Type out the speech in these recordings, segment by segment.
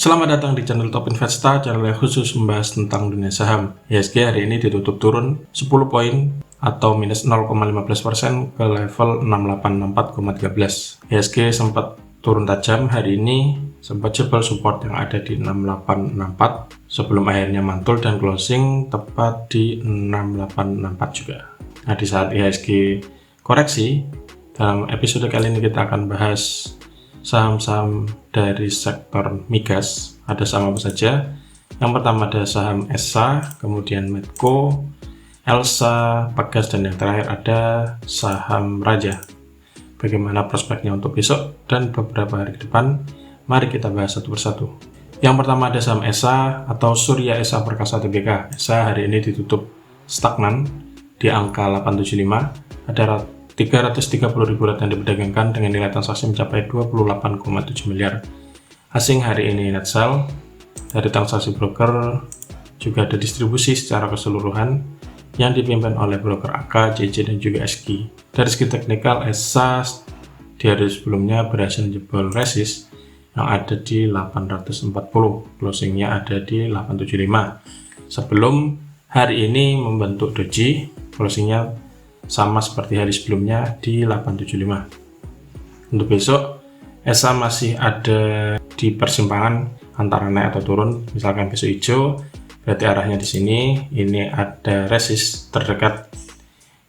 Selamat datang di channel Top Investa, channel yang khusus membahas tentang dunia saham. IHSG hari ini ditutup turun 10 poin atau minus 0,15% ke level 6864,13. IHSG sempat turun tajam hari ini, sempat jebol support yang ada di 6864 sebelum akhirnya mantul dan closing tepat di 6864 juga. Nah, di saat IHSG koreksi, dalam episode kali ini kita akan bahas saham-saham dari sektor migas. Ada saham apa saja? Yang pertama ada saham ESA, kemudian Medco, Elsa, Pegas, dan yang terakhir ada saham Raja. Bagaimana prospeknya untuk besok dan beberapa hari ke depan? Mari kita bahas satu persatu. Yang pertama ada saham ESA atau Surya Esa Perkasa Tbk. ESA hari ini ditutup stagnan di angka 875. Ada 330.000 lot yang diperdagangkan dengan nilai transaksi mencapai 28,7 miliar. Asing hari ini net sell. Dari transaksi broker juga ada distribusi secara keseluruhan yang dipimpin oleh broker AK, JJ, dan juga SG. Dari segi teknikal, ESA di hari sebelumnya berhasil menjebol resist yang ada di 840, closingnya ada di 875. Sebelum hari ini membentuk doji, closingnya sama seperti hari sebelumnya di 875. Untuk besok, ESA masih ada di persimpangan antara naik atau turun. Misalkan besok hijau, berarti arahnya di sini. Ini ada resist terdekat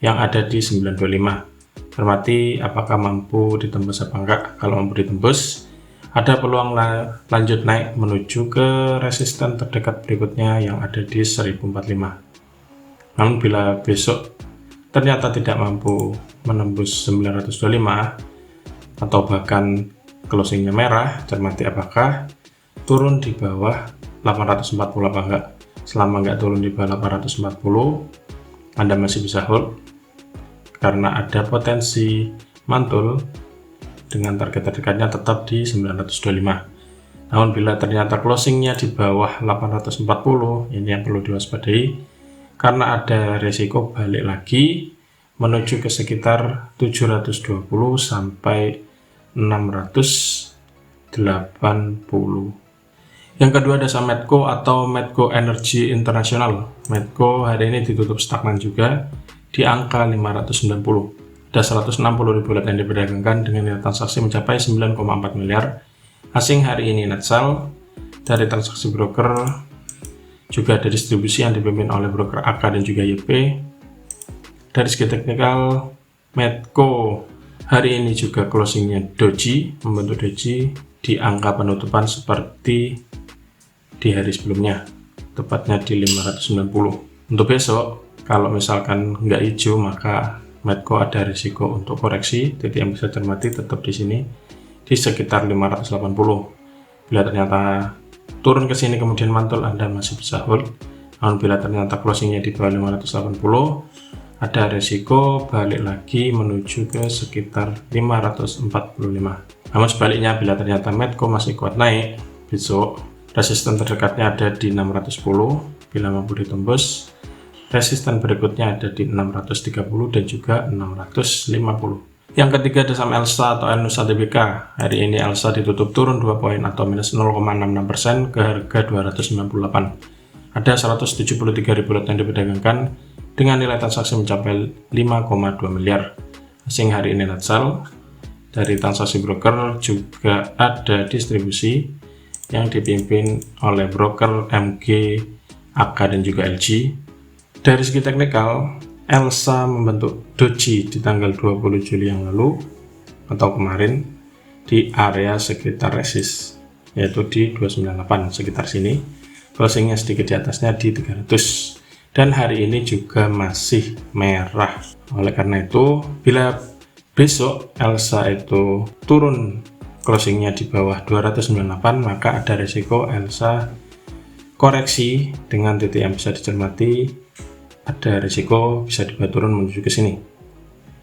yang ada di 925. Cermati apakah mampu ditembus apa enggak. Kalau mampu ditembus, ada peluang lanjut naik menuju ke resisten terdekat berikutnya yang ada di 1045. Namun bila besok ternyata tidak mampu menembus 925 atau bahkan closingnya merah, cermati apakah turun di bawah 840 apa enggak. Selama enggak turun di bawah 840, Anda masih bisa hold karena ada potensi mantul dengan target terdekatnya tetap di 925. Namun bila ternyata closingnya di bawah 840, ini yang perlu diwaspadai karena ada resiko balik lagi menuju ke sekitar 720 sampai 680. Yang kedua ada saham Medco atau Medco Energy International. Medco hari ini ditutup stagnan juga di angka 590. Ada 160.000 lot yang diperdagangkan dengan nilai transaksi mencapai 9,4 miliar. Asing hari ini net sell. Dari transaksi broker juga ada distribusi yang dipimpin oleh broker AK dan juga YP. Dari segi teknikal, Medco hari ini juga closingnya doji, membentuk doji di angka penutupan seperti di hari sebelumnya, tepatnya di 590. Untuk besok, kalau misalkan nggak hijau, maka Medco ada risiko untuk koreksi. Jadi yang bisa cermati tetap di sini di sekitar 580. Bila ternyata turun ke sini kemudian mantul, Anda masih bisa hold. Namun bila ternyata closingnya di bawah 580, ada resiko balik lagi menuju ke sekitar 545. Namun sebaliknya, bila ternyata Medco masih kuat naik, besok resisten terdekatnya ada di 610. Bila mampu ditembus, resisten berikutnya ada di 630 dan juga 650. Yang ketiga ada saham Elsa atau Elnusa Tbk. Hari ini Elsa ditutup turun 2 poin atau minus 0,66% ke harga 298. Ada 173.000 lot yang diperdagangkan dengan nilai transaksi mencapai 5,2 miliar. Asing hari ini net sell. Dari transaksi broker juga ada distribusi yang dipimpin oleh broker MG, AK, dan juga LG. Dari segi teknikal, Elsa membentuk doji di tanggal 20 Juli yang lalu atau kemarin di area sekitar resist, yaitu di 298 sekitar sini. Closingnya sedikit di atasnya di 300 dan hari ini juga masih merah. Oleh karena itu, bila besok Elsa itu turun closingnya di bawah 298, maka ada resiko Elsa koreksi dengan titik yang bisa dicermati. Ada risiko bisa dibuat turun menuju ke sini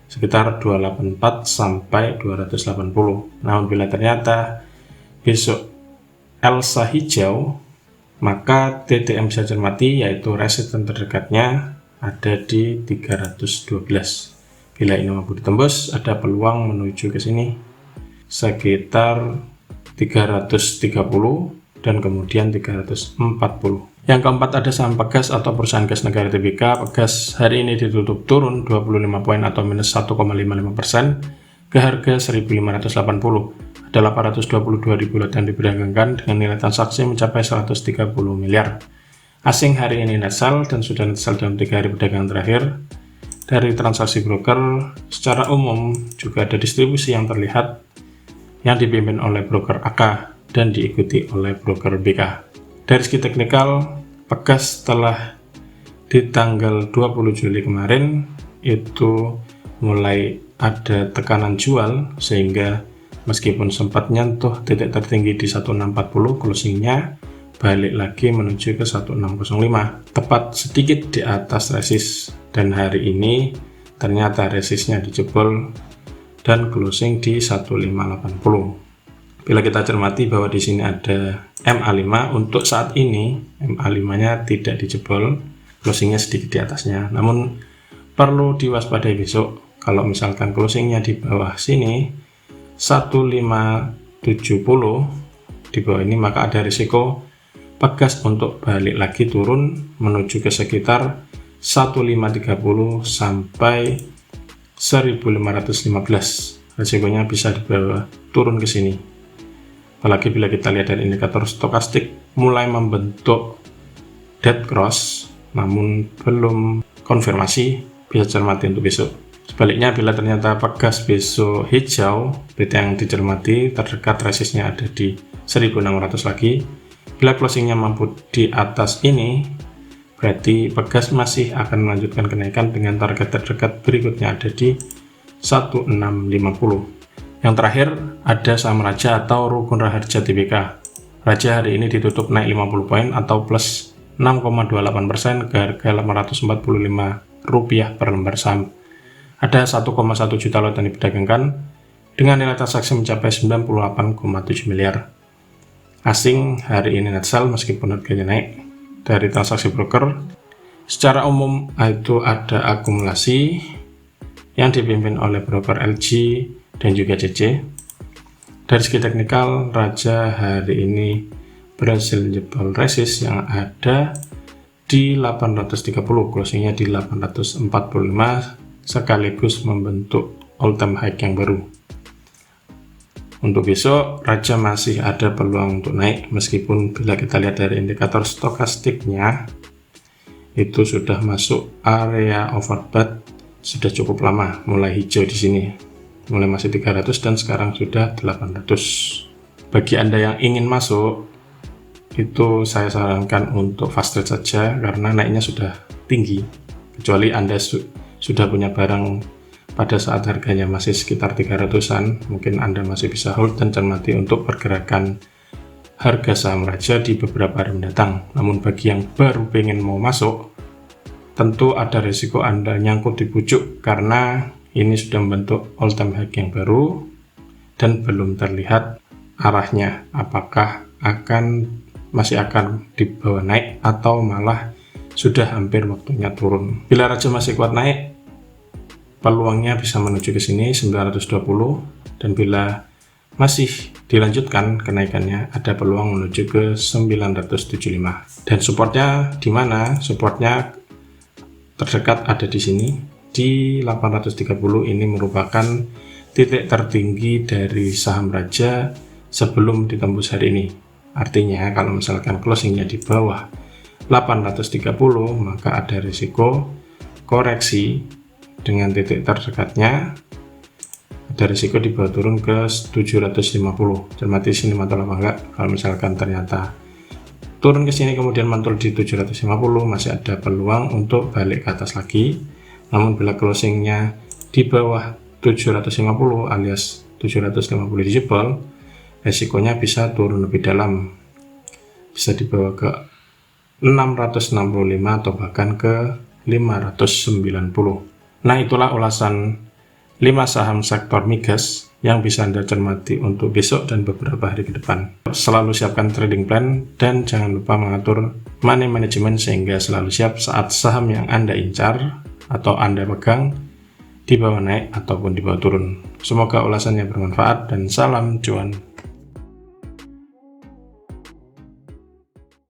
sekitar 284 sampai 280. Namun bila ternyata besok Elsa hijau, maka titik yang bisa cermati yaitu resisten terdekatnya ada di 312. Bila ini mampu ditembus, ada peluang menuju ke sini sekitar 330 dan kemudian 340. Yang keempat ada saham Pegas atau perusahaan gas negara Tbk. Pegas hari ini ditutup turun 25 poin atau minus 1,55% ke harga 1.580. Ada 822.000 lot yang diperdagangkan dengan nilai transaksi mencapai 130 miliar. Asing hari ini net sell dan sudah net sell dalam 3 hari perdagangan terakhir. Dari transaksi broker secara umum juga ada distribusi yang terlihat yang dipimpin oleh broker AK dan diikuti oleh broker BK. Dari segi teknikal, Pegas setelah di tanggal 20 Juli kemarin itu mulai ada tekanan jual, sehingga meskipun sempat nyentuh titik tertinggi di 1640, closingnya balik lagi menuju ke 1605, tepat sedikit di atas resist, dan hari ini ternyata resistnya dijebol dan closing di 1580. Bila kita cermati bahwa di sini ada MA5, untuk saat ini MA5-nya tidak dijebol, closingnya sedikit di atasnya. Namun perlu diwaspadai besok kalau misalkan closingnya di bawah sini 1570 di bawah ini, maka ada risiko Pegas untuk balik lagi turun menuju ke sekitar 1530 sampai 1515. Risikonya bisa dibawa turun ke sini. Apalagi bila kita lihat dari indikator stokastik mulai membentuk dead cross namun belum konfirmasi, bisa cermati untuk besok. Sebaliknya bila ternyata Pegas besok hijau, berarti yang dicermati terdekat resistnya ada di 1600 lagi. Bila closingnya mampu di atas ini, berarti Pegas masih akan melanjutkan kenaikan dengan target terdekat berikutnya ada di 1650. Yang terakhir ada saham Raja atau Rukun Raharja Tbk. Raja hari ini ditutup naik 50 poin atau plus 6,28% ke harga Rp845 per lembar saham. Ada 1,1 juta lot yang diperdagangkan dengan nilai transaksi mencapai 98,7 miliar. Asing hari ini net sell meskipun harganya naik. Dari transaksi broker secara umum itu ada akumulasi yang dipimpin oleh broker LG dan juga CC. Dari segi teknikal, Raja hari ini berhasil jebol resist yang ada di 830, closingnya di 845, sekaligus membentuk all time high yang baru. Untuk besok, Raja masih ada peluang untuk naik, meskipun bila kita lihat dari indikator stokastiknya itu sudah masuk area overbought sudah cukup lama, mulai hijau di sini. Mulai masih 300 dan sekarang sudah 800. Bagi Anda yang ingin masuk, itu saya sarankan untuk fast trade saja karena naiknya sudah tinggi. Kecuali Anda sudah punya barang pada saat harganya masih sekitar 300-an, mungkin Anda masih bisa hold dan cermati untuk pergerakan harga saham Raja di beberapa hari mendatang. Namun bagi yang baru pengen mau masuk, tentu ada risiko Anda nyangkut di pucuk karena ini sudah membentuk all time high yang baru dan belum terlihat arahnya, apakah masih akan dibawa naik atau malah sudah hampir waktunya turun. Bila Raja masih kuat naik, peluangnya bisa menuju ke sini 920, dan bila masih dilanjutkan kenaikannya ada peluang menuju ke 975. Dan supportnya di mana? Supportnya terdekat ada di sini di 830. Ini merupakan titik tertinggi dari saham Raja sebelum ditembus hari ini. Artinya kalau misalkan closingnya di bawah 830, maka ada risiko koreksi dengan titik terdekatnya, ada risiko dibawa turun ke 750. Cermati sini mantul apa enggak. Kalau misalkan ternyata turun ke sini kemudian mantul di 750, masih ada peluang untuk balik ke atas lagi. Namun bila closingnya di bawah 750 alias 750 dijebol, resikonya bisa turun lebih dalam, bisa dibawa ke 665 atau bahkan ke 590. Nah, itulah ulasan 5 saham sektor migas yang bisa Anda cermati untuk besok dan beberapa hari ke depan. Selalu siapkan trading plan dan jangan lupa mengatur money management sehingga selalu siap saat saham yang Anda incar atau Anda pegang di bawah naik ataupun di bawah turun. Semoga ulasannya bermanfaat dan salam cuan.